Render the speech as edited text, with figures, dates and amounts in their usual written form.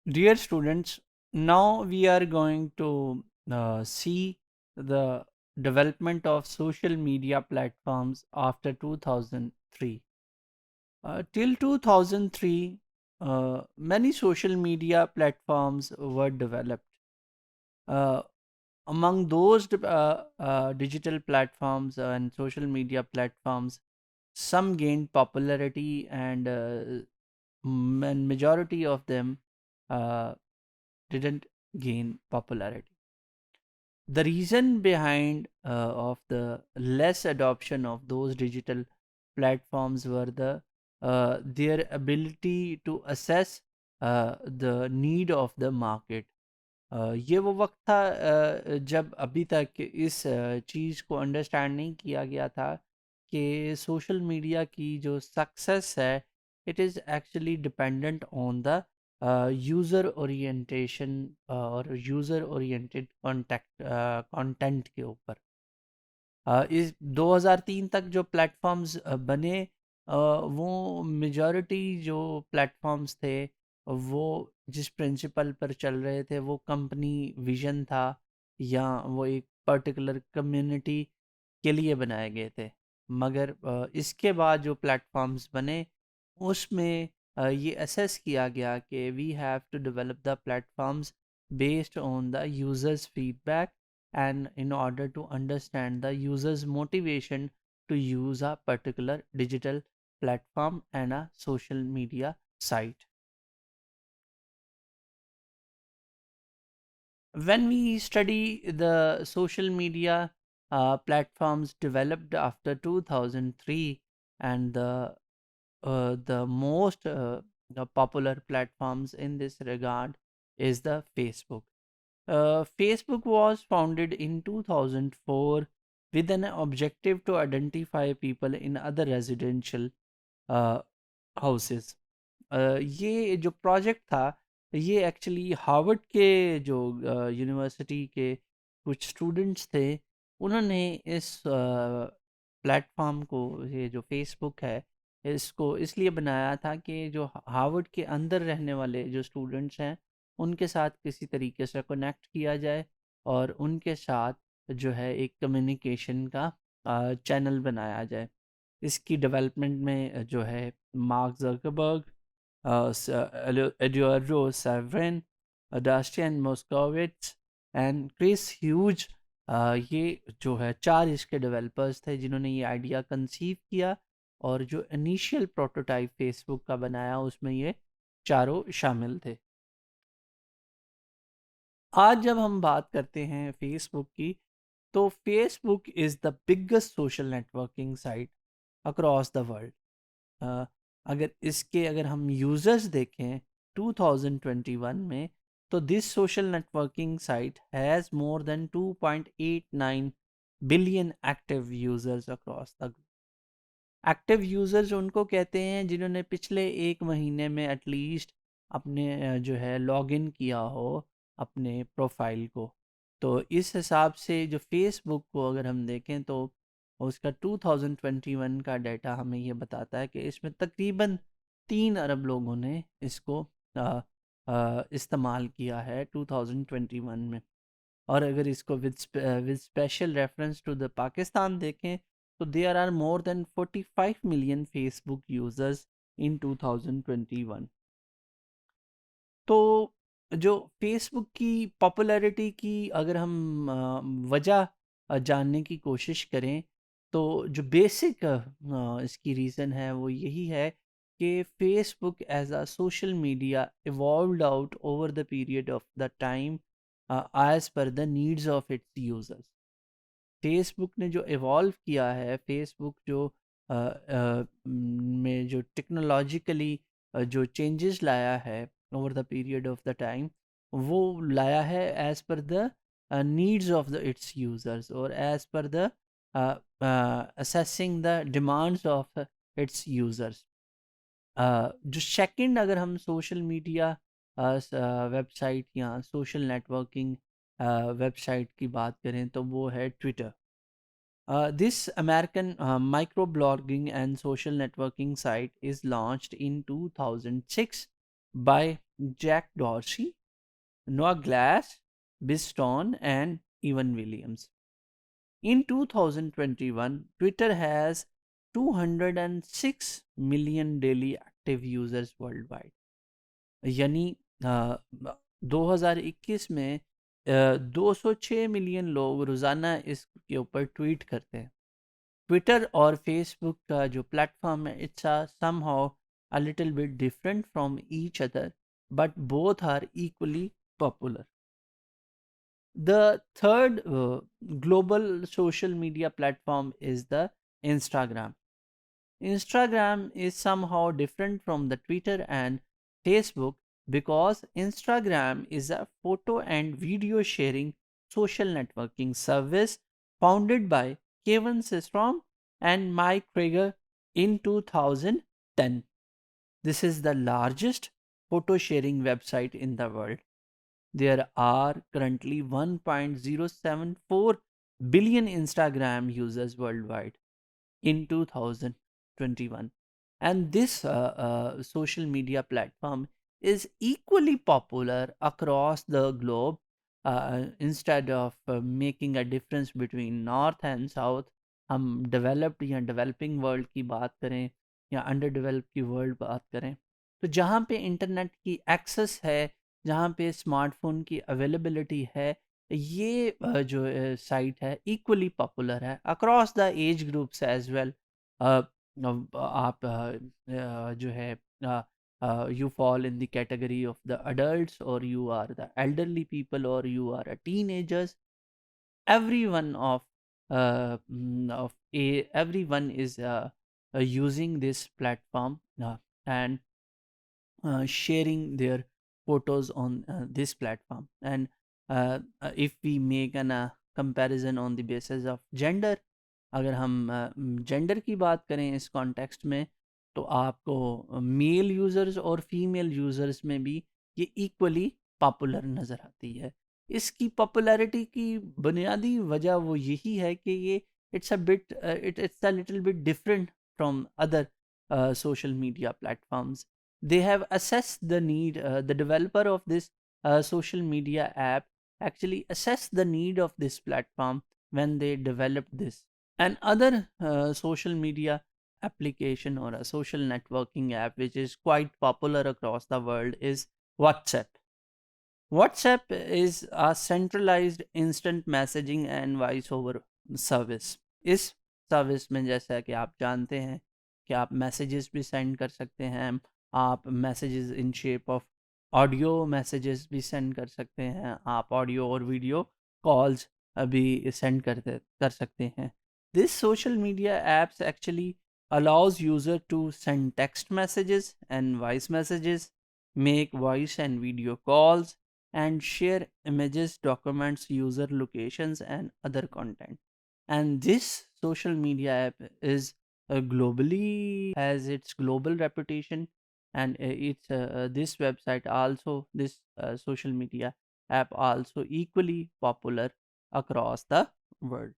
Dear students, now we are going to see the development of social media platforms after 2003. Till 2003, many social media platforms were developed. Uh, Among those digital platforms and social media platforms, some gained popularity and majority of them uh, didn't gain popularity. The reason behind of the less adoption of those digital platforms were their ability to assess the need of the market. ये वो वक्त था जब अभी तक इस चीज़ को understand नहीं किया गया था कि सोशल मीडिया की जो सक्सेस है it is actually dependent on the user orientation और यूज़र ओरिएंटेड कंटेंट के ऊपर। इस 2003 तक जो प्लेटफॉर्म्स बने वो मेजॉरिटी जो प्लेटफॉर्म्स थे वो जिस प्रिंसिपल पर चल रहे थे वो कंपनी विजन था या वो एक पर्टिकुलर कम्युनिटी के लिए बनाए गए थे। मगर इसके बाद जो प्लेटफॉर्म्स बने उसमें ये असेस किया गया कि we have to develop the platforms based on the users feedback and in order to understand the user's motivation to use a particular digital platform and a social media site. When we study the social media platforms developed after 2003 and the most the popular platforms in this regard is the Facebook. Facebook was founded in 2004 with an objective to identify people in other residential uh, houses. ये जो project था ये actually Harvard के जो university के कुछ students थे उन्होंने इस प्लेटफॉर्म को ये जो फेसबुक है इसको इसलिए बनाया था कि जो हार्वर्ड के अंदर रहने वाले जो स्टूडेंट्स हैं उनके साथ किसी तरीके से कनेक्ट किया जाए और उनके साथ जो है एक कम्युनिकेशन का चैनल बनाया जाए। इसकी डेवलपमेंट में जो है Mark Zuckerberg, Eduardo Saverin, Dustin Moskovitz and Chris Hughes, ये जो है चार इसके डेवलपर्स थे जिन्होंने ये आइडिया कंसीव किया और जो इनिशियल प्रोटोटाइप फेसबुक का बनाया उसमें ये चारों शामिल थे। आज जब हम बात करते हैं फेसबुक की तो Facebook is the biggest social networking site across the world. अगर हम यूज़र्स देखें 2021 में तो this social networking site has more than 2.89 billion active users across the. Active users उनको कहते हैं जिन्होंने पिछले एक महीने में एटलीस्ट अपने जो है लॉगिन किया हो अपने प्रोफाइल को। तो इस हिसाब से जो फेसबुक को अगर हम देखें तो उसका 2021 का डाटा हमें ये बताता है कि इसमें तकरीबन 3 अरब लोगों ने इसको इस्तेमाल किया है 2021 में। और अगर इसको with special reference to the Pakistan देखें तो there are more than 45 million Facebook users in 2021। तो जो फेसबुक की पॉपुलैरिटी की अगर हम वजह जानने की कोशिश करें तो जो बेसिक इसकी रीज़न है वो यही है कि Facebook as a social media evolved out over the period of the time as पर the needs of its users. Facebook ने जो इवॉल्व किया है फेसबुक जो में जो टेक्नोलॉजिकली जो चेंजेस लाया है over the period of the time वो लाया है एज पर the needs of the its users और एज पर the assessing the demands of its users. जो सेकंड अगर हम सोशल मीडिया वेबसाइट या सोशल नेटवर्किंग वेबसाइट की बात करें तो वो है Twitter. This American microblogging and social networking site is launched in 2006 by Jack Dorsey, Noah Glass, Biston, and Evan Williams. In 2021, Twitter has 206 million daily active users worldwide. यानी 2021 में 206 million लोग रोज़ाना इसके ऊपर ट्वीट करते हैं. ट्विटर और Facebook का जो प्लेटफॉर्म है, it's somehow a little bit different from each other, but both are equally popular. The third global social media platform is the Instagram. Instagram is somehow different from the Twitter and Facebook because Instagram is a photo and video sharing social networking service founded by Kevin Systrom and Mike Krieger in 2010. This is the largest photo sharing website in the world. There are currently 1.074 billion Instagram users worldwide in 2021. And this social media platform is equally popular across the globe. Instead of making a difference between north and south, हम developed या developing world की बात करें या underdeveloped की world बात करें, तो जहाँ पे इंटरनेट की एक्सेस है, जहाँ पे स्मार्टफोन की अवेलेबिलिटी है, ये जो साइट है इक्वली पॉपुलर है across the age groups as well. आप जो है you fall in the category of the adults, or you are the elderly people, or you are a teenagers. Everyone everyone is using this platform and sharing their photos on this platform. And if we make an comparison on the basis of gender, अगर हम gender की बात करें इस context में, तो आपको mail users और फीमेल यूज़र्स में भी ये इक्वली पॉपुलर नज़र आती है. इसकी पॉपुलैरिटी की बुनियादी वजह वो यही है कि ये it's a little bit different from other social media platforms. They have assessed the need, the developer of this social media app actually assessed the need of this platform when they developed this. And other social media application or a social networking app which is quite popular across the world is WhatsApp. WhatsApp is a centralized instant messaging and voice over service. इस service में जैसा कि आप जानते हैं कि आप messages भी सेंड कर सकते हैं, आप messages in shape of audio messages भी सेंड कर सकते हैं, आप ऑडियो और वीडियो कॉल्स भी सेंड कर सकते हैं. This social media apps actually allows user to send text messages and voice messages, make voice and video calls, and share images, documents, user locations, and other content. And this social media app is globally has its global reputation, and it's this website also, this social media app also equally popular across the world.